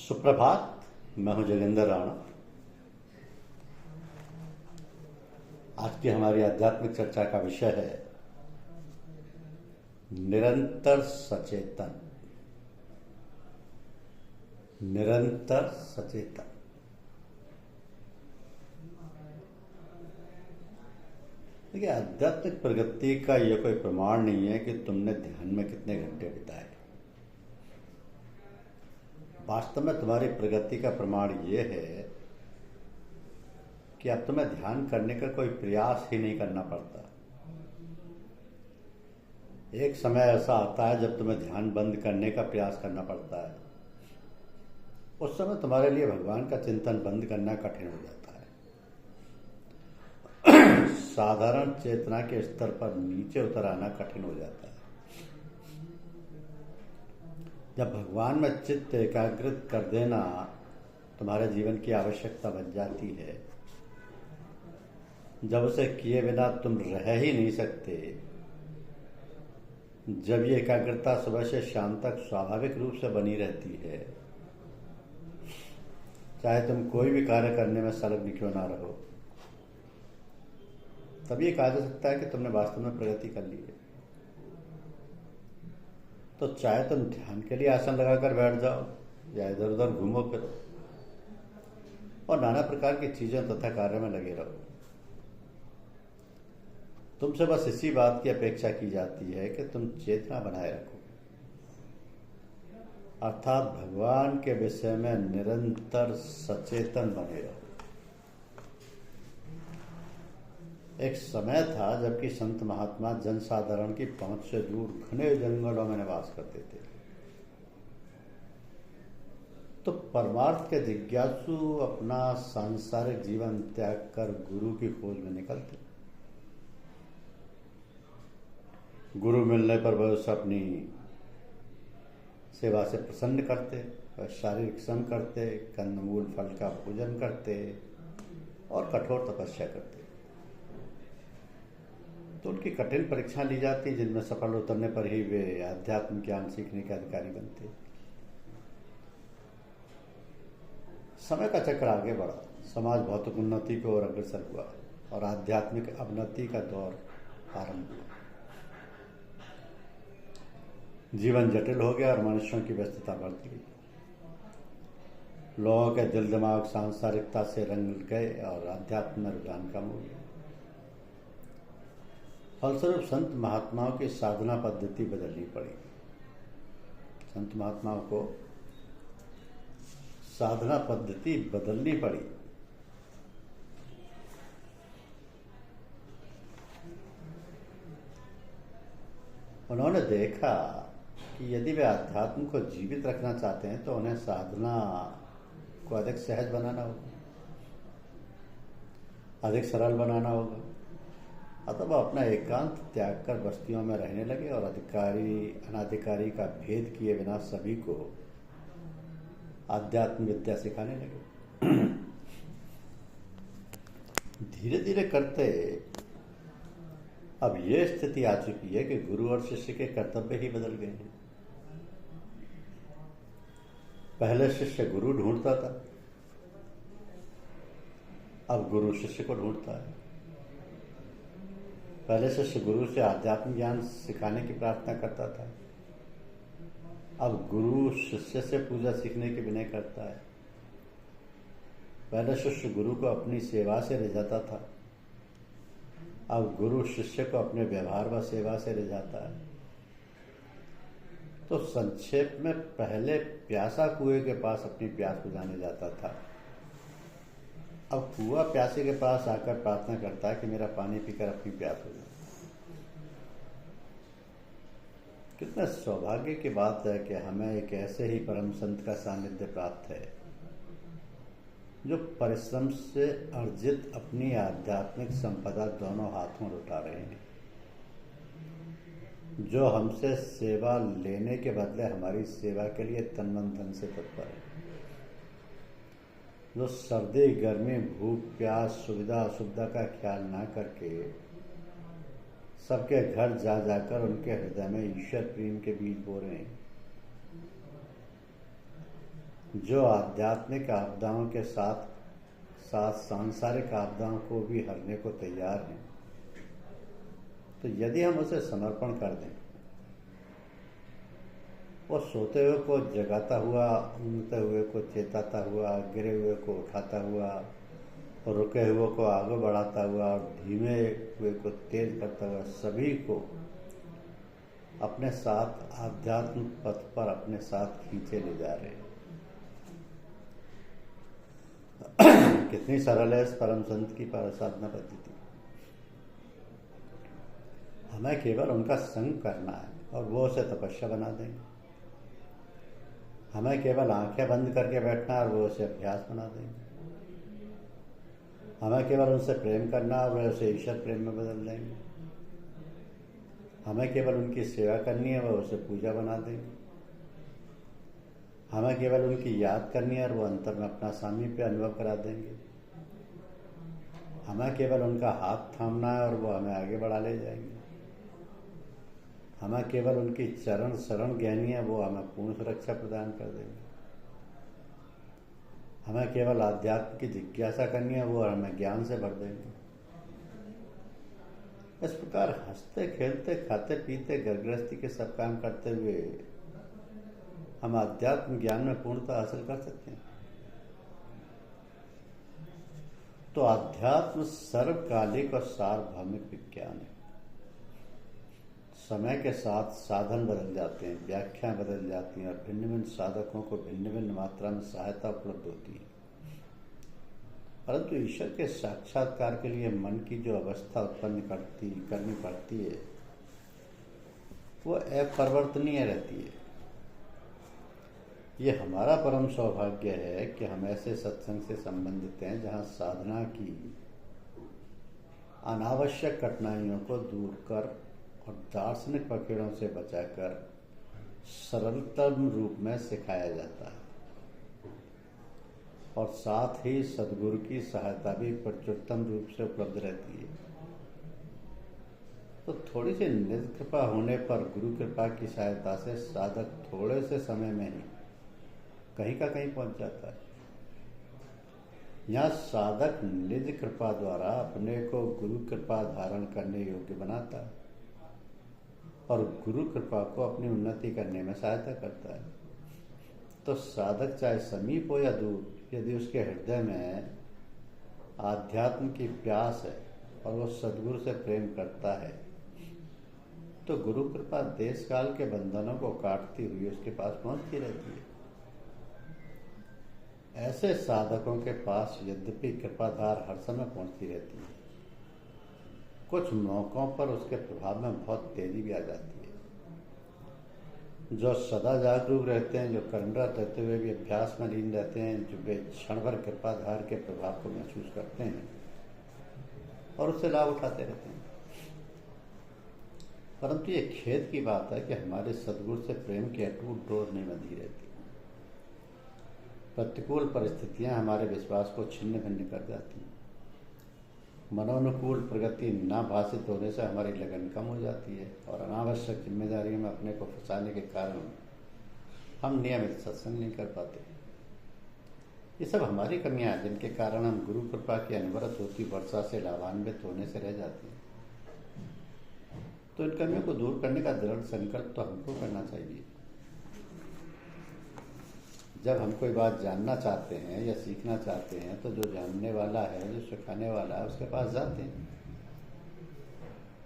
सुप्रभात। मैं हूं जोगेंद्र राणा। आज की हमारी आध्यात्मिक चर्चा का विषय है निरंतर सचेतन। निरंतर सचेतन। देखिए, आध्यात्मिक प्रगति का यह कोई प्रमाण नहीं है कि तुमने ध्यान में कितने घंटे बिताए। वास्तव में तुम्हारी प्रगति का प्रमाण ये है कि अब तुम्हें ध्यान करने का कोई प्रयास ही नहीं करना पड़ता। एक समय ऐसा आता है जब तुम्हें ध्यान बंद करने का प्रयास करना पड़ता है। उस समय तुम्हारे लिए भगवान का चिंतन बंद करना कठिन हो जाता है। साधारण चेतना के स्तर पर नीचे उतर आना कठिन हो जाता है। जब भगवान में चित्त एकाग्रित कर देना तुम्हारे जीवन की आवश्यकता बन जाती है, जब उसे किए बिना तुम रह ही नहीं सकते, जब ये एकाग्रता सुबह से शाम तक स्वाभाविक रूप से बनी रहती है, चाहे तुम कोई भी कार्य करने में संलग्न क्यों ना रहो, तब ये कहा जा सकता है कि तुमने वास्तव में प्रगति कर ली है। तो चाहे तुम ध्यान के लिए आसन लगाकर बैठ जाओ या इधर उधर घूमो फिरो और नाना प्रकार की चीजों तथा कार्य में लगे रहो, तुमसे बस इसी बात की अपेक्षा की जाती है कि तुम चेतना बनाए रखो, अर्थात भगवान के विषय में निरंतर सचेतन बने रहो। एक समय था जबकि संत महात्मा जनसाधारण की पहुंच से दूर घने जंगलों में निवास करते थे। तो परमार्थ के जिज्ञासु अपना सांसारिक जीवन त्याग कर गुरु की खोज में निकलते। गुरु मिलने पर वह उसे अपनी सेवा से प्रसन्न करते, शारीरिक श्रम करते, कंदमूल फल का भोजन करते और कठोर तपस्या करते। तो उनकी कठिन परीक्षा ली जाती, जिनमें सफल उतरने पर ही वे आध्यात्मिक ज्ञान सीखने के अधिकारी बनते। समय का चक्र आगे बढ़ा, समाज भौतिक उन्नति की ओर अग्रसर हुआ और आध्यात्मिक अवनति का दौर आरंभ हुआ। जीवन जटिल हो गया और मनुष्यों की व्यस्तता बढ़ती गई। लोगों के दिल दिमाग सांसारिकता से रंग गए और आध्यात्म में रुझान कम हो गया। फलस्वरूप संत महात्माओं की साधना पद्धति बदलनी पड़ी। संत महात्माओं को साधना पद्धति बदलनी पड़ी। उन्होंने देखा कि यदि वे अध्यात्म को जीवित रखना चाहते हैं तो उन्हें साधना को अधिक सहज बनाना होगा, अधिक सरल बनाना होगा। अतः वह अपना एकांत त्याग कर बस्तियों में रहने लगे और अधिकारी अनाधिकारी का भेद किए बिना सभी को आध्यात्म विद्या सिखाने लगे। धीरे धीरे करते अब ये स्थिति आ चुकी है कि गुरु और शिष्य के कर्तव्य ही बदल गए हैं। पहले शिष्य गुरु ढूंढता था, अब गुरु शिष्य को ढूंढता है। पहले शिष्य गुरु से आध्यात्मिक ज्ञान सिखाने की प्रार्थना करता था, अब गुरु शिष्य से पूजा सीखने की विनय करता है। पहले शिष्य गुरु को अपनी सेवा से रिझाता था, अब गुरु शिष्य को अपने व्यवहार व सेवा से रिझाता है। तो संक्षेप में पहले प्यासा कुएं के पास अपनी प्यास बुझाने जाता था, अब कुआं प्यासे के पास आकर प्रार्थना करता है कि मेरा पानी पीकर अपनी प्यास हो जाए। कितना सौभाग्य की बात है कि हमें एक ऐसे ही परम संत का सानिध्य प्राप्त है जो परिश्रम से अर्जित अपनी आध्यात्मिक संपदा दोनों हाथों लुटा रहे हैं, जो हमसे सेवा लेने के बदले हमारी सेवा के लिए तन मन धन से तत्पर है, जो सर्दी गर्मी भूख प्यास सुविधा असुविधा का ख्याल ना करके सबके घर जा जाकर उनके हृदय में ईश्वर प्रेम के बीज बो रहे हैं। जो आध्यात्मिक आपदाओं के साथ साथ सांसारिक आपदाओं को भी हरने को तैयार हैं, तो यदि हम उसे समर्पण कर दें, वो सोते हुए को जगाता हुआ, ऊँघते हुए को चेताता हुआ, गिरे हुए को उठाता हुआ, और रुके हुए को आगे बढ़ाता हुआ और धीमे हुए को तेज करता हुआ सभी को अपने साथ आध्यात्म पथ पर अपने साथ खींचे ले जा रहे हैं। कितनी सरल है इस परम संत की साधना पद्धति। हमें केवल उनका संग करना है और वो उसे तपस्या बना देंगे। हमें केवल आंखें बंद करके बैठना है और वो उसे अभ्यास बना देंगे। हमें केवल उनसे प्रेम करना और वे उसे ईश्वर प्रेम में बदल देंगे। हमें केवल उनकी सेवा करनी है, वह उसे पूजा बना देंगे। हमें केवल उनकी याद करनी है और वो अंतर में अपना सामीप्य अनुभव करा देंगे। हमें केवल उनका हाथ थामना है और वो हमें आगे बढ़ा ले जाएंगे। हमें केवल उनकी चरण शरण गहनी है, वो हमें पूर्ण सुरक्षा प्रदान कर देंगे। हमें केवल आध्यात्म की जिज्ञासा करनी है, वो हमें ज्ञान से भर देंगे। इस प्रकार हंसते खेलते खाते पीते घर गृहस्थी के सब काम करते हुए हम आध्यात्म ज्ञान में पूर्णता हासिल कर सकते हैं। तो आध्यात्म सर्वकालिक और सार्वभौमिक विज्ञान है। समय के साथ साधन बदल जाते हैं, व्याख्याएं बदल जाती हैं और भिन्न भिन्न साधकों को भिन्न भिन्न मात्रा में सहायता उपलब्ध होती है। परंतु ईश्वर के साक्षात्कार के लिए मन की जो अवस्था उत्पन्न करनी पड़ती है, वो अपरिवर्तनीय रहती है। ये हमारा परम सौभाग्य है कि हम ऐसे सत्संग से संबंधित हैं जहाँ साधना की अनावश्यक कठिनाइयों को दूर कर और दार्शनिक पकड़ों से बचाकर सरलतम रूप में सिखाया जाता है, और साथ ही सद्गुरु की सहायता भी प्रचुरतम रूप से उपलब्ध रहती है। तो थोड़ी सी निज कृपा होने पर गुरु कृपा की सहायता से साधक थोड़े से समय में ही कहीं का कहीं पहुंच जाता है। यहाँ साधक निज कृपा द्वारा अपने को गुरु कृपा धारण करने योग्य बनाता है और गुरु कृपा को अपनी उन्नति करने में सहायता करता है। तो साधक चाहे समीप हो या दूर, यदि उसके हृदय में आध्यात्म की प्यास है और वो सद्गुरु से प्रेम करता है, तो गुरु कृपा देश काल के बंधनों को काटती हुई उसके पास पहुंचती रहती है। ऐसे साधकों के पास यद्यपि कृपाधार हर समय पहुंचती रहती है, कुछ मौकों पर उसके प्रभाव में बहुत तेजी भी आ जाती है। जो सदा जागरूक रहते हैं, जो कर्मरत रहते हुए भी अभ्यास में लीन रहते हैं, जो वे क्षण भर कृपाधार के प्रभाव को महसूस करते हैं और उससे लाभ उठाते रहते हैं। परंतु ये खेद की बात है कि हमारे सद्गुरु से प्रेम की अटूट डोर नहीं बंधी रहती। प्रतिकूल परिस्थितियां हमारे विश्वास को छिन्न भिन्न कर जाती हैं। मनोनुकूल प्रगति न भाषित होने से हमारी लगन कम हो जाती है और अनावश्यक जिम्मेदारियों में अपने को फंसाने के कारण हम नियमित सत्संग नहीं कर पाते। ये सब हमारी कमियां हैं, जिनके कारण हम गुरु कृपा की अनवरत होती वर्षा से लाभान्वित होने से रह जाते हैं। तो इन कमियों को दूर करने का दृढ़ संकल्प तो हमको करना चाहिए। जब हम कोई बात जानना चाहते हैं या सीखना चाहते हैं, तो जो जानने वाला है, जो सिखाने वाला है, उसके पास जाते हैं।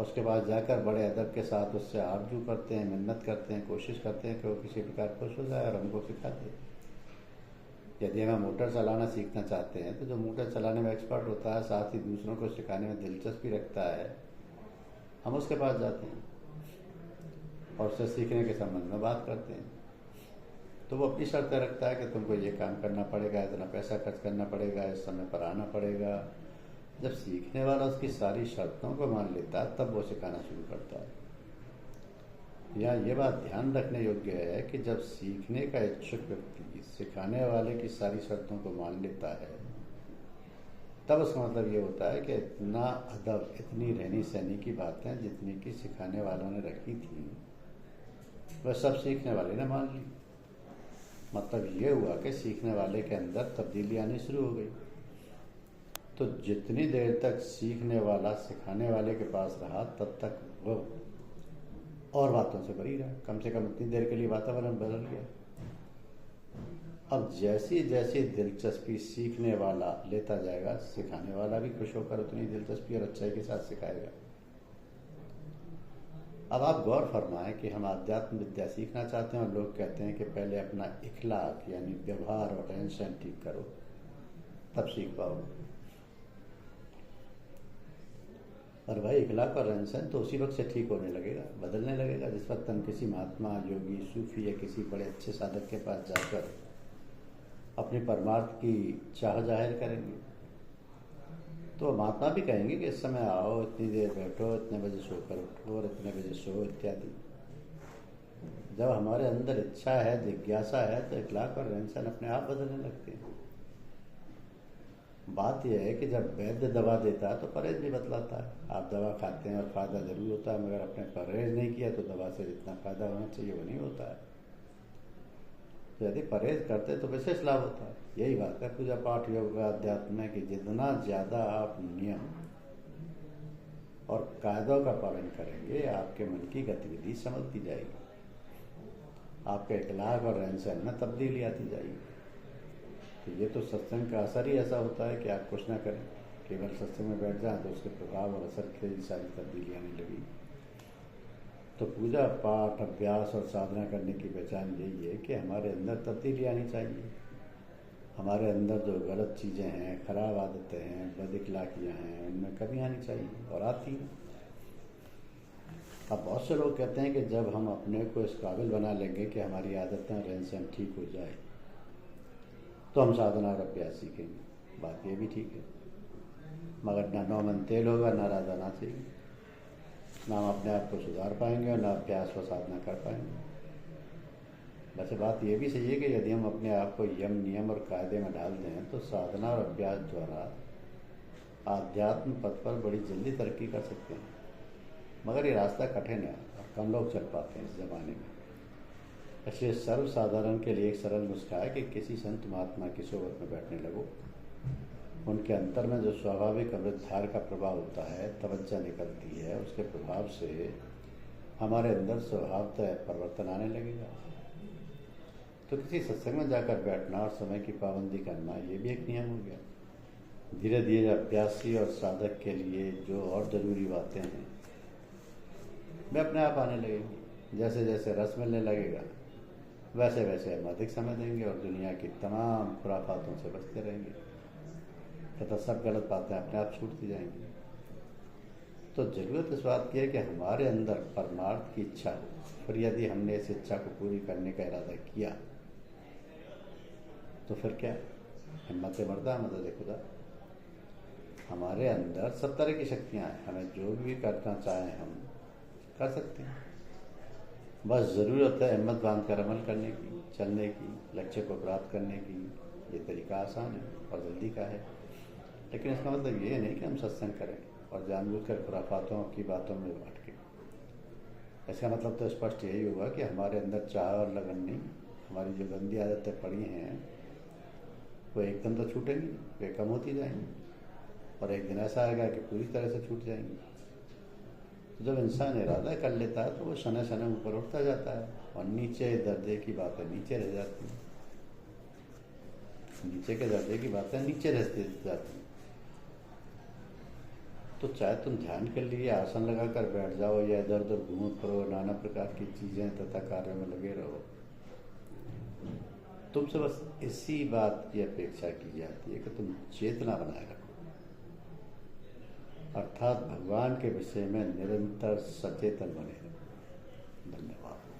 उसके पास जाकर बड़े अदब के साथ उससे आरजू करते हैं, मिन्नत करते हैं, कोशिश करते हैं कि वो किसी प्रकार खुश हो जाए और हमको सिखा दे। यदि हम मोटर चलाना सीखना चाहते हैं, तो जो मोटर चलाने में एक्सपर्ट होता है, साथ ही दूसरों को सिखाने में दिलचस्पी रखता है, हम उसके पास जाते हैं और उससे सीखने के संबंध में बात करते हैं। तो वो अपनी शर्तें रखता है कि तुमको ये काम करना पड़ेगा, इतना पैसा खर्च करना पड़ेगा, इस समय पर आना पड़ेगा। जब सीखने वाला उसकी सारी शर्तों को मान लेता है, तब वो सिखाना शुरू करता है। यहाँ ये बात ध्यान रखने योग्य है कि जब सीखने का इच्छुक व्यक्ति सिखाने वाले की सारी शर्तों को मान लेता है, तब उसका मतलब ये होता है कि इतना अदब, इतनी रहनी सहनी की बातें जितनी की सिखाने वालों ने रखी थी, वह सब सीखने वाले ने मान ली। मतलब ये हुआ कि सीखने वाले के अंदर तब्दीली आनी शुरू हो गई। तो जितनी देर तक सीखने वाला सिखाने वाले के पास रहा तब तक वो और बातों से भरी रहा, कम से कम उतनी देर के लिए वातावरण बदल गया। अब जैसी जैसी दिलचस्पी सीखने वाला लेता जाएगा, सिखाने वाला भी खुश होकर उतनी दिलचस्पी और अच्छाई के साथ सिखाएगा। अब आप गौर फरमाएं कि हम आध्यात्म विद्या सीखना चाहते हैं और लोग कहते हैं कि पहले अपना इखलाक यानी व्यवहार और रहन सहन ठीक करो, तब सीख पाओगे। और भाई इखलाक और रहन सहन तो उसी वक्त से ठीक होने लगेगा, बदलने लगेगा जिस वक्त हम किसी महात्मा, योगी, सूफी या किसी बड़े अच्छे साधक के पास जाकर अपने परमार्थ की चाह जाहिर करेंगे। तो महात्मा भी कहेंगे कि इस समय आओ, इतनी देर बैठो, इतने बजे सोकर उठो और इतने बजे सो इत्यादि। जब हमारे अंदर इच्छा है, जिज्ञासा है, तो इखलाक और रहन सहन अपने आप बदलने लगते हैं। बात यह है कि जब वैद्य दवा देता है तो परहेज भी बतलाता है। आप दवा खाते हैं और फ़ायदा ज़रूर होता है, मगर आपने परहेज नहीं किया तो दवा से जितना फ़ायदा होना चाहिए वो नहीं होता है। तो यदि परहेज करते तो विशेष लाभ होता है। यही बात है पूजा पाठ योग अध्यात्म में कि जितना ज़्यादा आप नियम और कायदों का पालन करेंगे, आपके मन की गतिविधि समझती जाएगी, आपके इखलाक और रहन सहन में तब्दीली आती जाएगी। तो ये तो सत्संग का असर ही ऐसा होता है कि आप कुछ ना करें, केवल सत्संग में बैठ जाएं तो उसके प्रभाव और असर के सारी तब्दीली आने लगी। तो पूजा पाठ अभ्यास और साधना करने की पहचान यही है कि हमारे अंदर तब्दीली आनी चाहिए। हमारे अंदर जो गलत चीज़ें हैं, खराब आदतें हैं, बदइखलाकियाँ हैं, उनमें कमी आनी चाहिए और आती है। अब बहुत से लोग कहते हैं कि जब हम अपने को इस काबिल बना लेंगे कि हमारी आदतें रहन सहन ठीक हो जाए तो हम साधना और अभ्यास सीखेंगे। बात ये भी ठीक है, मगर ना नौ मन तेल होगा, ना राधा नाचेगी, ना हम अपने आप को सुधार पाएंगे और ना अभ्यास व साधना कर पाएंगे। वैसे बात ये भी सही है कि यदि हम अपने आप को यम नियम और कायदे में डाल दें तो साधना और अभ्यास द्वारा आध्यात्म पथ पर बड़ी जल्दी तरक्की कर सकते हैं। मगर ये रास्ता कठिन है और कम लोग चल पाते हैं इस ज़माने में। इसलिए सर्वसाधारण के लिए एक सरल नुस्खा है कि किसी संत महात्मा की सोबत में बैठने लगो। उनके अंतर में जो स्वाभाविक अमृतधार का प्रभाव होता है, तवज्जो निकलती है, उसके प्रभाव से हमारे अंदर स्वभावतः परिवर्तन आने लगेगा। तो किसी सत्संग में जाकर बैठना और समय की पाबंदी करना, ये भी एक नियम हो गया। धीरे धीरे अभ्यासी और साधक के लिए जो और ज़रूरी बातें हैं वे अपने आप आने लगेंगी। जैसे जैसे रस मिलने लगेगा वैसे वैसे हम अधिक समय देंगे और दुनिया की तमाम खुराफातों से बचते रहेंगे तथा सब गलत बातें अपने आप छूटती जाएंगी। तो ज़रूरत इस बात की है कि हमारे अंदर परमार्थ की इच्छा हो। फिर यदि हमने इस इच्छा को पूरी करने का इरादा किया तो फिर क्या, हिम्मत मर्दा मदद खुदा। हमारे अंदर सब तरह की शक्तियाँ हैं, हमें जो भी करना चाहें हम कर सकते हैं। बस ज़रूरत है हिम्मत बांध कर अमल करने की, चलने की, लक्ष्य को प्राप्त करने की। ये तरीका आसान है और जल्दी का है, लेकिन इसका मतलब ये नहीं कि हम सत्संग करें और जानबूझकर खुराफातों की बातों में अटके। इसका मतलब तो स्पष्ट यही होगा कि हमारे अंदर चाह और लगन नहीं, हमारी जो गंदी आदतें पड़ी हैं वो एकदम तो छूटेंगी, वे कम होती जाएंगी और एक दिन ऐसा आएगा कि पूरी तरह से छूट जाएंगी। तो जब इंसान इरादा कर लेता है तो वो शने शने ऊपर उठता जाता है और नीचे दर्जे की बातें नीचे रह जाती हैं, नीचे के दर्जे की बातें नीचे रह जाती हैं। तो चाहे तुम ध्यान के लिए आसन लगाकर बैठ जाओ या इधर उधर घूमो फिरो, नाना प्रकार की चीज़ें तथा कार्यों में लगे रहो, तुमसे बस इसी बात की अपेक्षा की जाती है कि तुम चेतना बनाए रखो, अर्थात भगवान के विषय में निरंतर सचेतन बने रहो। धन्यवाद।